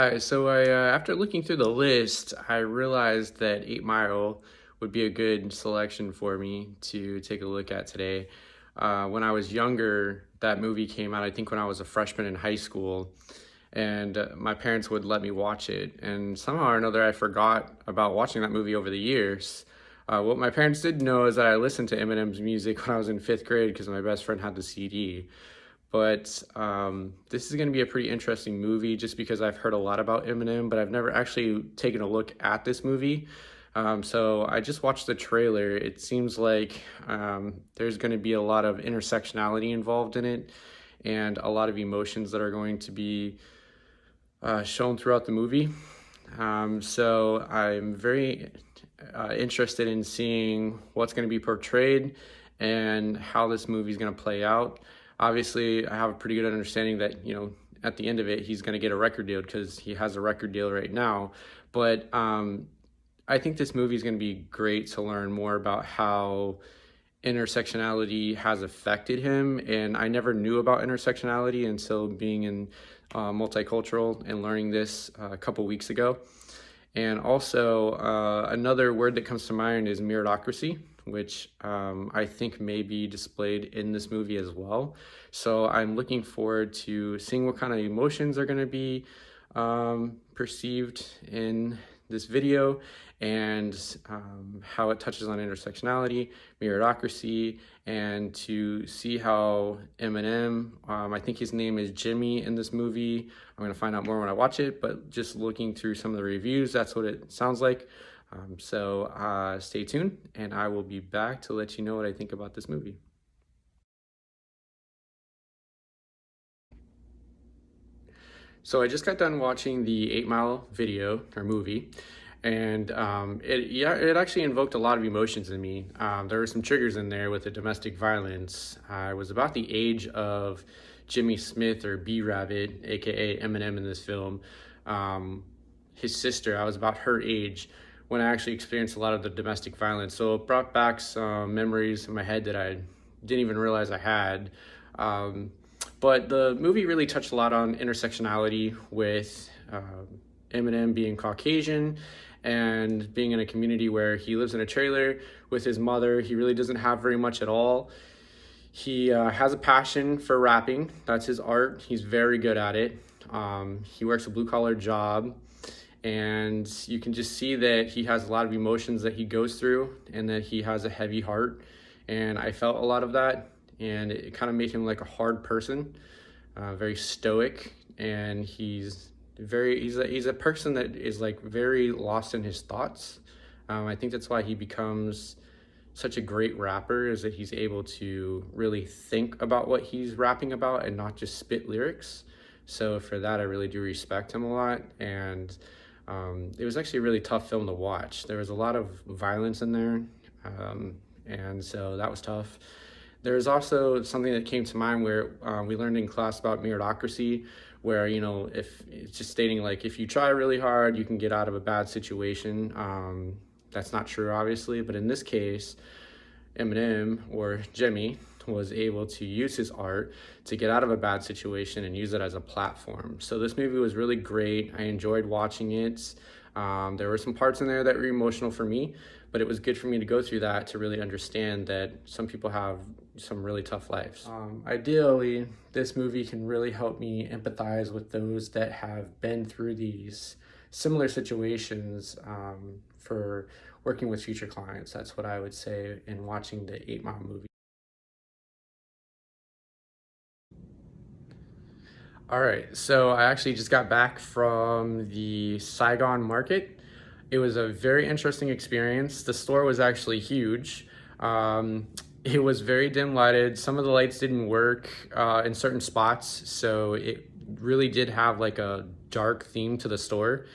Hi, so after looking through the list, I realized that 8 Mile would be a good selection for me to take a look at today. When I was younger, that movie came out, I think when I was a freshman in high school, and my parents would let me watch it. And somehow or another, I forgot about watching that movie over the years. What my parents did know is that I listened to Eminem's music when I was in fifth grade because my best friend had the CD. But this is going to be a pretty interesting movie just because I've heard a lot about Eminem, but I've never actually taken a look at this movie. So I just watched the trailer. It seems like there's going to be a lot of intersectionality involved in it and a lot of emotions that are going to be shown throughout the movie. So I'm very interested in seeing what's going to be portrayed and how this movie is going to play out. Obviously, I have a pretty good understanding that, at the end of it, he's going to get a record deal because he has a record deal right now. But I think this movie is going to be great to learn more about how intersectionality has affected him. And I never knew about intersectionality until being in multicultural and learning this a couple weeks ago. And also, another word that comes to mind is meritocracy, which I think may be displayed in this movie as well. So I'm looking forward to seeing what kind of emotions are going to be perceived in this video and how it touches on intersectionality, meritocracy, and to see how Eminem, I think his name is Jimmy in this movie. I'm going to find out more when I watch it, but just looking through some of the reviews, that's what it sounds like. So stay tuned, and I will be back to let you know what I think about this movie. So I just got done watching the 8 Mile video or movie, and it actually invoked a lot of emotions in me. There were some triggers in there with the domestic violence. I was about the age of Jimmy Smith or B Rabbit, aka Eminem in this film. His sister, I was about her age when I actually experienced a lot of the domestic violence. So it brought back some memories in my head that I didn't even realize I had. But the movie really touched a lot on intersectionality with Eminem being Caucasian and being in a community where he lives in a trailer with his mother. He really doesn't have very much at all. He has a passion for rapping. That's his art. He's very good at it. He works a blue-collar job, and you can just see that he has a lot of emotions that he goes through and that he has a heavy heart. And I felt a lot of that, and it kind of made him like a hard person, very stoic, and he's a person that is like very lost in his thoughts. I think that's why he becomes such a great rapper, is that he's able to really think about what he's rapping about and not just spit lyrics. So for that, I really do respect him a lot. And it was actually a really tough film to watch. There was a lot of violence in there, and so that was tough. There's also something that came to mind where we learned in class about meritocracy, where, if it's just stating like, if you try really hard, you can get out of a bad situation. That's not true, obviously, but in this case, Eminem, or Jimmy, was able to use his art to get out of a bad situation and use it as a platform. So this movie was really great. I enjoyed watching it. There were some parts in there that were emotional for me, but it was good for me to go through that to really understand that some people have some really tough lives. Ideally, this movie can really help me empathize with those that have been through these similar situations for working with future clients. That's what I would say in watching the 8 Mile movie. All right, so I actually just got back from the Saigon market. It was a very interesting experience. The store was actually huge. It was very dim lighted. Some of the lights didn't work in certain spots, so it really did have like a dark theme to the store.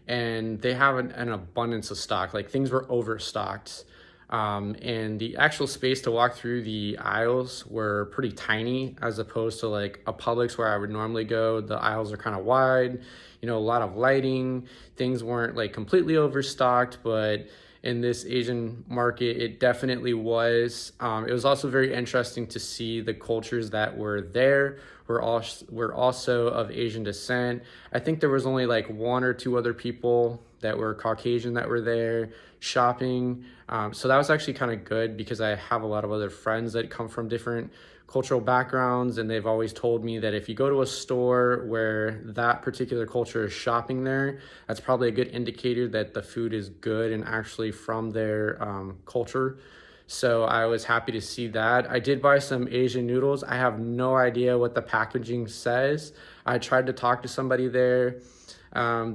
And they have an abundance of stock, like things were overstocked. And the actual space to walk through the aisles were pretty tiny as opposed to like a Publix where I would normally go. The aisles are kind of wide, a lot of lighting. Things weren't like completely overstocked, but in this Asian market, it definitely was. It was also very interesting to see the cultures that were there were also of Asian descent. I think there was only like one or two other people that were Caucasian that were there shopping. So that was actually kind of good because I have a lot of other friends that come from different cultural backgrounds, and they've always told me that if you go to a store where that particular culture is shopping there, that's probably a good indicator that the food is good and actually from their culture. So I was happy to see that. I did buy some Asian noodles. I have no idea what the packaging says. I tried to talk to somebody there.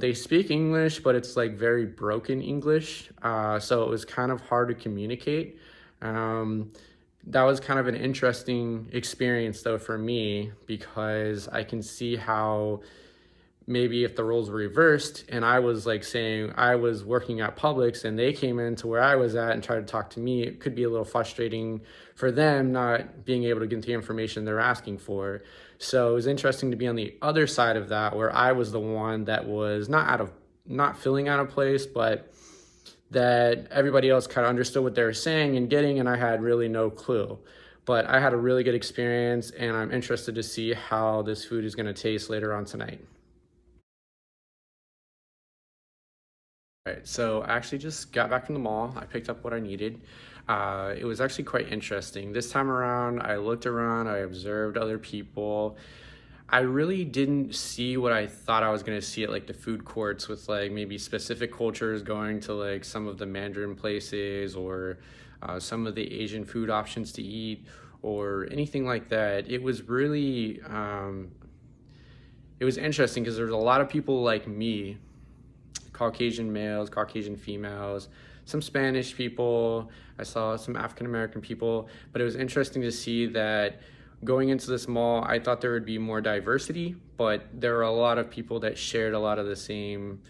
They speak English, but it's like very broken English. So it was kind of hard to communicate. That was kind of an interesting experience though for me, because I can see how maybe if the roles were reversed and I was like saying I was working at Publix and they came into where I was at and tried to talk to me, it could be a little frustrating for them not being able to get the information they're asking for. So it was interesting to be on the other side of that, where I was the one that was not feeling out of place, but that everybody else kind of understood what they were saying and getting, and I had really no clue. But I had a really good experience, and I'm interested to see how this food is going to taste later on tonight. All right, so I actually just got back from the mall. I picked up what I needed. It was actually quite interesting. This time around, I looked around, I observed other people. I really didn't see what I thought I was going to see at like the food courts, with like maybe specific cultures going to like some of the Mandarin places, or some of the Asian food options to eat, or anything like that. It was really, it was interesting because there's a lot of people like me, Caucasian males, Caucasian females, some Spanish people. I saw some African American people, but it was interesting to see that going into this mall, I thought there would be more diversity, but there were a lot of people that shared a lot of the same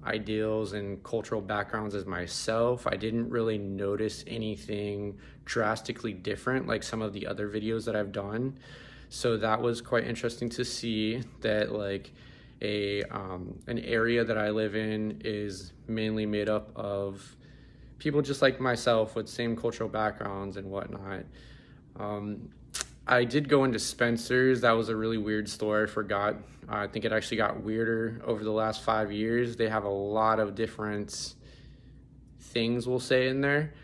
ideals and cultural backgrounds as myself. I didn't really notice anything drastically different like some of the other videos that I've done. So that was quite interesting to see that like an area that I live in is mainly made up of people just like myself with same cultural backgrounds and whatnot. I did go into Spencer's. That was a really weird store. I forgot. I think it actually got weirder over the last 5 years. They have a lot of different things, we'll say, in there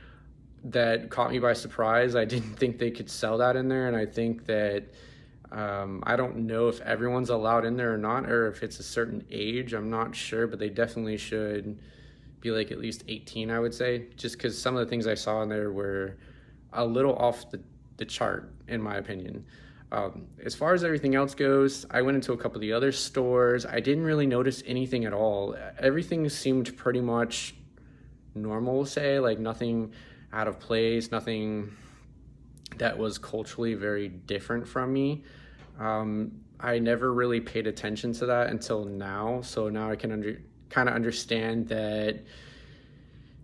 that caught me by surprise. I didn't think they could sell that in there, and I think that I don't know if everyone's allowed in there or not, or if it's a certain age. I'm not sure, but they definitely should be like at least 18, I would say, just because some of the things I saw in there were a little off the chart, in my opinion. As far as everything else goes, I went into a couple of the other stores. I didn't really notice anything at all. Everything seemed pretty much normal, we'll say, like nothing out of place, nothing that was culturally very different from me. I never really paid attention to that until now. So now I can kind of understand that,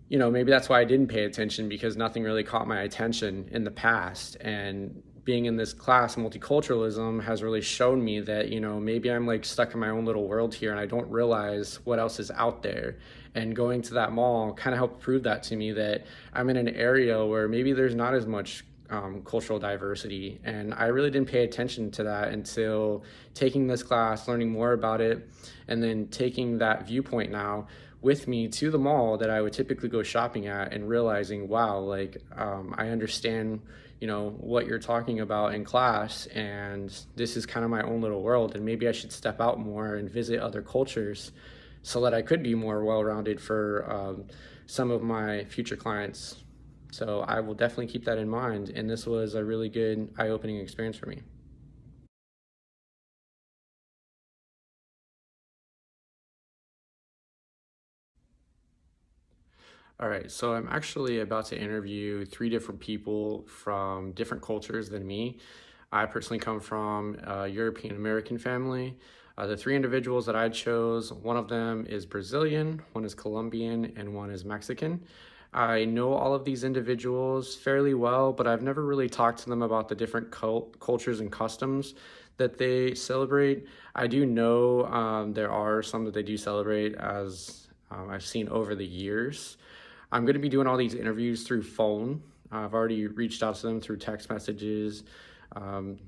you know, maybe that's why I didn't pay attention, because nothing really caught my attention in the past. And being in this class, multiculturalism has really shown me that, you know, maybe I'm like stuck in my own little world here and I don't realize what else is out there. And going to that mall kind of helped prove that to me, that I'm in an area where maybe there's not as much cultural diversity. And I really didn't pay attention to that until taking this class, learning more about it, and then taking that viewpoint now with me to the mall that I would typically go shopping at, and realizing, wow, like I understand, you know, what you're talking about in class, and this is kind of my own little world, and maybe I should step out more and visit other cultures so that I could be more well-rounded for some of my future clients. So I will definitely keep that in mind, and this was a really good eye-opening experience for me. All right, so I'm actually about to interview 3 different people from different cultures than me. I personally come from a European American family. The 3 individuals that I chose, one of them is Brazilian, one is Colombian, and one is Mexican. I know all of these individuals fairly well, but I've never really talked to them about the different cultures and customs that they celebrate. I do know there are some that they do celebrate, as I've seen over the years. I'm going to be doing all these interviews through phone. I've already reached out to them through text messages,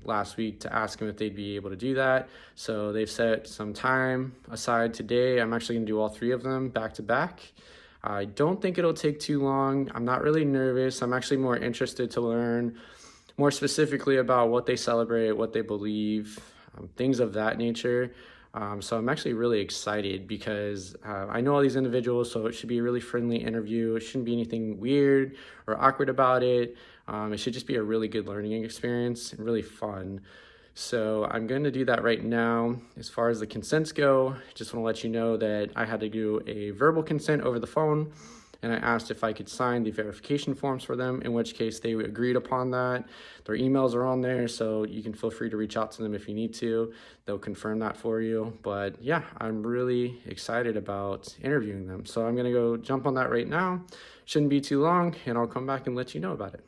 last week to ask them if they'd be able to do that. So they've set some time aside today. I'm actually going to do all 3 of them back to back. I don't think it'll take too long. I'm not really nervous. I'm actually more interested to learn more specifically about what they celebrate, what they believe, things of that nature. So I'm actually really excited because I know all these individuals, so it should be a really friendly interview. It shouldn't be anything weird or awkward about it. It should just be a really good learning experience and really fun. So I'm going to do that right now. As far as the consents go, I just want to let you know that I had to do a verbal consent over the phone, and I asked if I could sign the verification forms for them, in which case they agreed upon that. Their emails are on there, so you can feel free to reach out to them if you need to. They'll confirm that for you. But yeah, I'm really excited about interviewing them. So I'm gonna go jump on that right now. Shouldn't be too long, and I'll come back and let you know about it.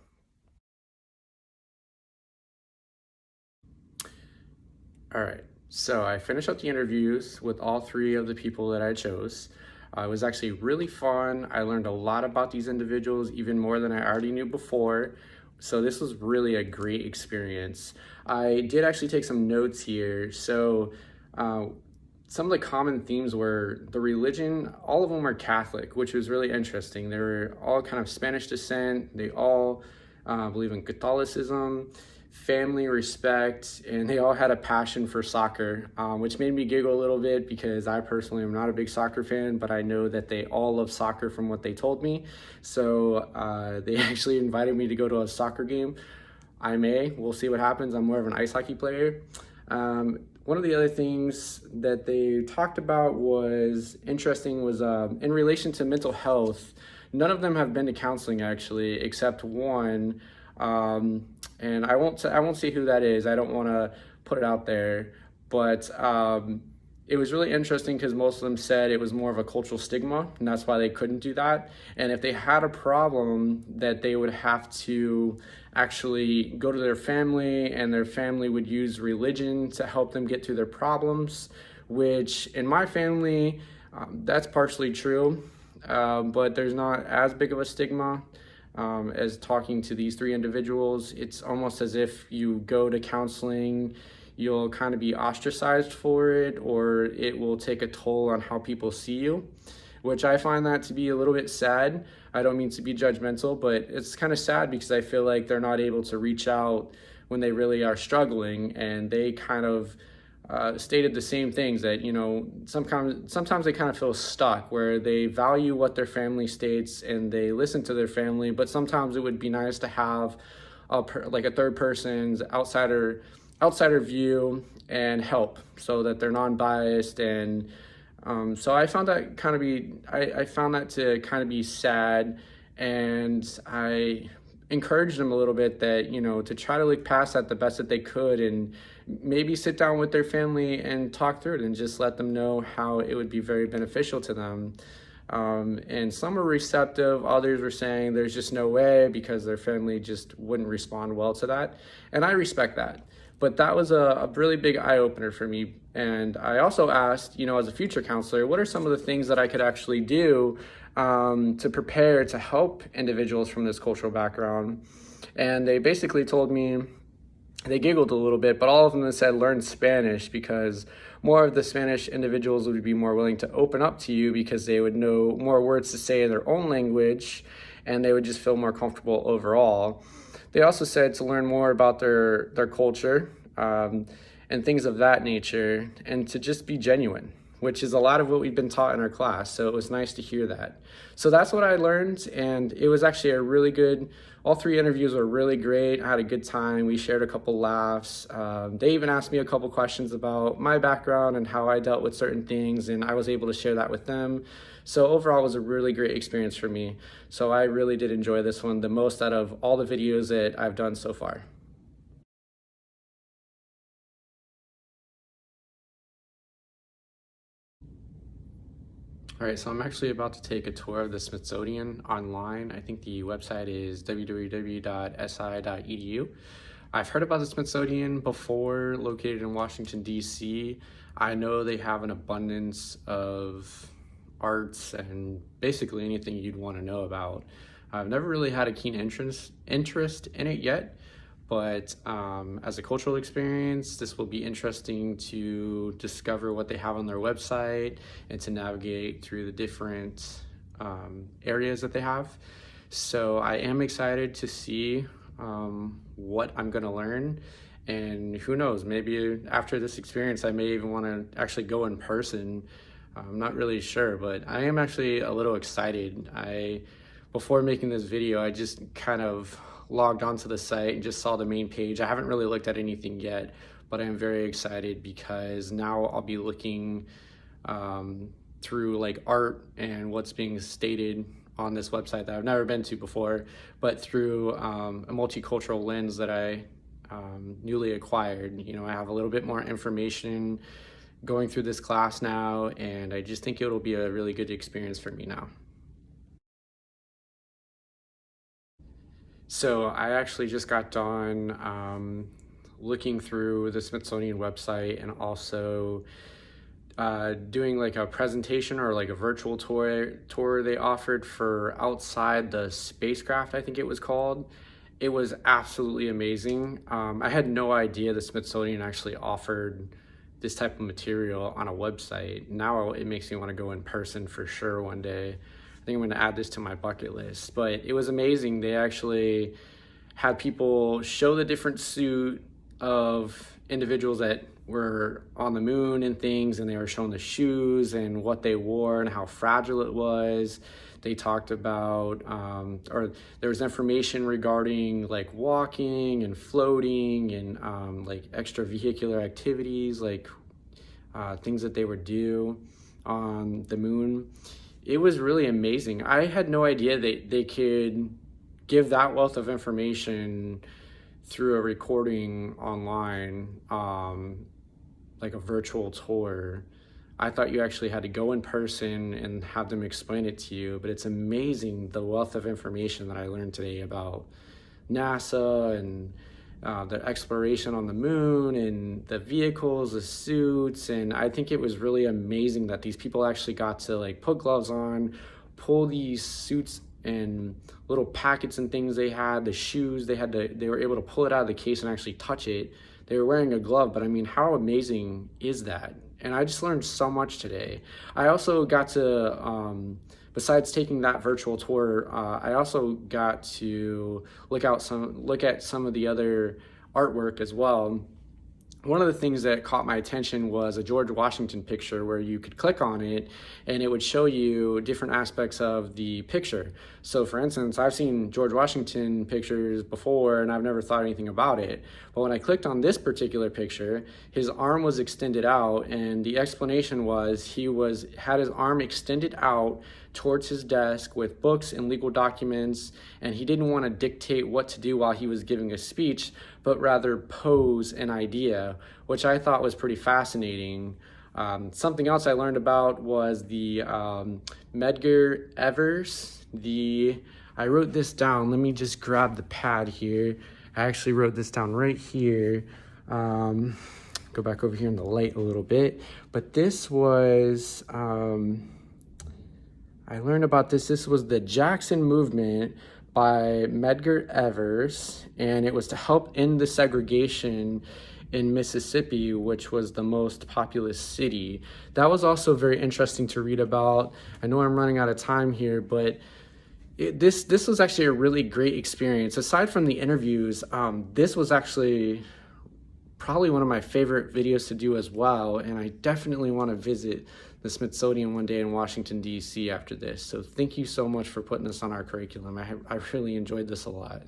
All right, so I finished up the interviews with all 3 of the people that I chose. It was actually really fun. I learned a lot about these individuals, even more than I already knew before. So this was really a great experience. I did actually take some notes here. So some of the common themes were the religion. All of them were Catholic, which was really interesting. They were all kind of Spanish descent. They all believe in Catholicism, family, respect, and they all had a passion for soccer, which made me giggle a little bit because I personally am not a big soccer fan, but I know that they all love soccer from what they told me. So they actually invited me to go to a soccer game. We'll see what happens. I'm more of an ice hockey player. One of the other things that they talked about was interesting was in relation to mental health. None of them have been to counseling actually, except one. And I won't say who that is. I don't want to put it out there, but it was really interesting because most of them said it was more of a cultural stigma, and that's why they couldn't do that. And if they had a problem, that they would have to actually go to their family, and their family would use religion to help them get through their problems, which in my family, that's partially true, but there's not as big of a stigma. As talking to these 3 individuals, it's almost as if you go to counseling, you'll kind of be ostracized for it, or it will take a toll on how people see you, which I find that to be a little bit sad. I don't mean to be judgmental, but it's kind of sad because I feel like they're not able to reach out when they really are struggling, and they kind of stated the same things, that, you know, sometimes they kind of feel stuck where they value what their family states and they listen to their family, but sometimes it would be nice to have like a third person's outsider view and help, so that they're non-biased. And so I found that I found that to kind of be sad, and I encouraged them a little bit that, you know, to try to look past that the best that they could, and maybe sit down with their family and talk through it, and just let them know how it would be very beneficial to them. And some are receptive, others were saying there's just no way because their family just wouldn't respond well to that. And I respect that. But that was a really big eye-opener for me. And I also asked, you know, as a future counselor, what are some of the things that I could actually do to prepare to help individuals from this cultural background? And they basically told me, they giggled a little bit, but all of them said learn Spanish, because more of the Spanish individuals would be more willing to open up to you because they would know more words to say in their own language, and they would just feel more comfortable overall. They also said to learn more about their culture and things of that nature, and to just be genuine, which is a lot of what we've been taught in our class. So it was nice to hear that. So that's what I learned, and it was actually a really good, all 3 interviews were really great. I had a good time. We shared a couple laughs. They even asked me a couple questions about my background and how I dealt with certain things, and I was able to share that with them. So overall, it was a really great experience for me. So I really did enjoy this one the most out of all the videos that I've done so far. All right, so I'm actually about to take a tour of the Smithsonian online. I think the website is www.si.edu. I've heard about the Smithsonian before, located in Washington, D.C. I know they have an abundance of arts and basically anything you'd want to know about. I've never really had a keen interest in it yet, but as a cultural experience, this will be interesting to discover what they have on their website and to navigate through the different areas that they have. So I am excited to see what I'm going to learn. And who knows, maybe after this experience, I may even want to actually go in person. I'm not really sure, but I am actually a little excited. Before making this video, I just kind of logged onto the site and just saw the main page. I haven't really looked at anything yet, but I'm very excited because now I'll be looking through like art and what's being stated on this website that I've never been to before, but through a multicultural lens that I newly acquired. You know, I have a little bit more information going through this class now, and I just think it'll be a really good experience for me now. So I actually just got done looking through the Smithsonian website and also doing like a presentation or like a virtual tour they offered for outside the spacecraft, I think it was called. It was absolutely amazing. I had no idea the Smithsonian actually offered this type of material on a website. Now it makes me want to go in person for sure one day. I think I'm going to add this to my bucket list. But it was amazing. They actually had people show the different suit of individuals that were on the moon and things, and they were showing the shoes and what they wore and how fragile it was. They talked about, or there was information regarding like walking and floating and like extravehicular activities, like things that they would do on the moon. It was really amazing. I had no idea that they could give that wealth of information through a recording online, like a virtual tour. I thought you actually had to go in person and have them explain it to you, but it's amazing the wealth of information that I learned today about NASA and the exploration on the moon and the vehicles, the suits. And I think it was really amazing that these people actually got to like put gloves on, pull these suits and little packets and things they had, the shoes, they were able to pull it out of the case and actually touch it. They were wearing a glove, but I mean, how amazing is that? And I just learned so much today. I also got to, besides taking that virtual tour, I also got to look at some of the other artwork as well. One of the things that caught my attention was a George Washington picture where you could click on it and it would show you different aspects of the picture. So for instance, I've seen George Washington pictures before and I've never thought anything about it. But when I clicked on this particular picture, his arm was extended out, and the explanation was he had his arm extended out towards his desk with books and legal documents, and he didn't want to dictate what to do while he was giving a speech, but rather pose an idea, which I thought was pretty fascinating. Something else I learned about was the Medgar Evers. I wrote this down. Let me just grab the pad here. I actually wrote this down right here. Go back over here in the light a little bit. But this was, I learned about this. This was the Jackson Movement by Medgar Evers, and it was to help end the segregation in Mississippi, which was the most populous city. That was also very interesting to read about. I know I'm running out of time here, but this was actually a really great experience. Aside from the interviews, this was actually probably one of my favorite videos to do as well, and I definitely want to visit the Smithsonian one day in Washington, D.C. after this. So thank you so much for putting this on our curriculum. I really enjoyed this a lot.